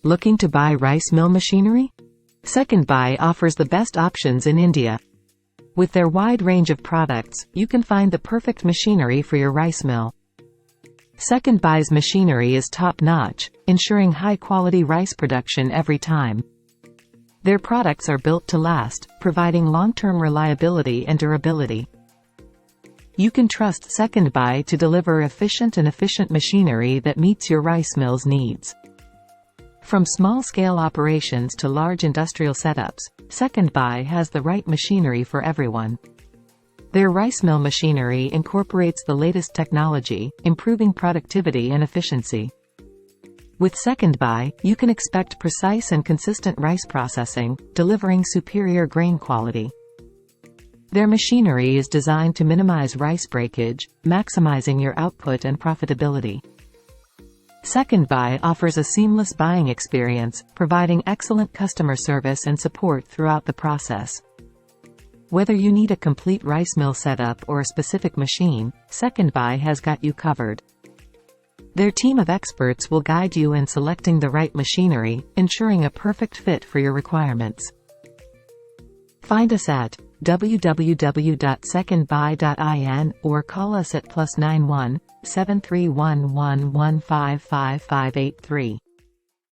Looking to buy rice mill machinery? Second Buy offers the best options in India. With their wide range of products, you can find the perfect machinery for your rice mill. Second Buy's machinery is top-notch, ensuring high-quality rice production every time. Their products are built to last, providing long-term reliability and durability. You can trust Second Buy to deliver efficient machinery that meets your rice mill's needs. From small-scale operations to large industrial setups, Second Buy has the right machinery for everyone. Their rice mill machinery incorporates the latest technology, improving productivity and efficiency. With Second Buy, you can expect precise and consistent rice processing, delivering superior grain quality. Their machinery is designed to minimize rice breakage, maximizing your output and profitability. Second Buy offers a seamless buying experience, providing excellent customer service and support throughout the process. Whether you need a complete rice mill setup or a specific machine, Second Buy has got you covered. Their team of experts will guide you in selecting the right machinery, ensuring a perfect fit for your requirements. Find us at www.secondbuy.in or call us at +91 7311 1555583.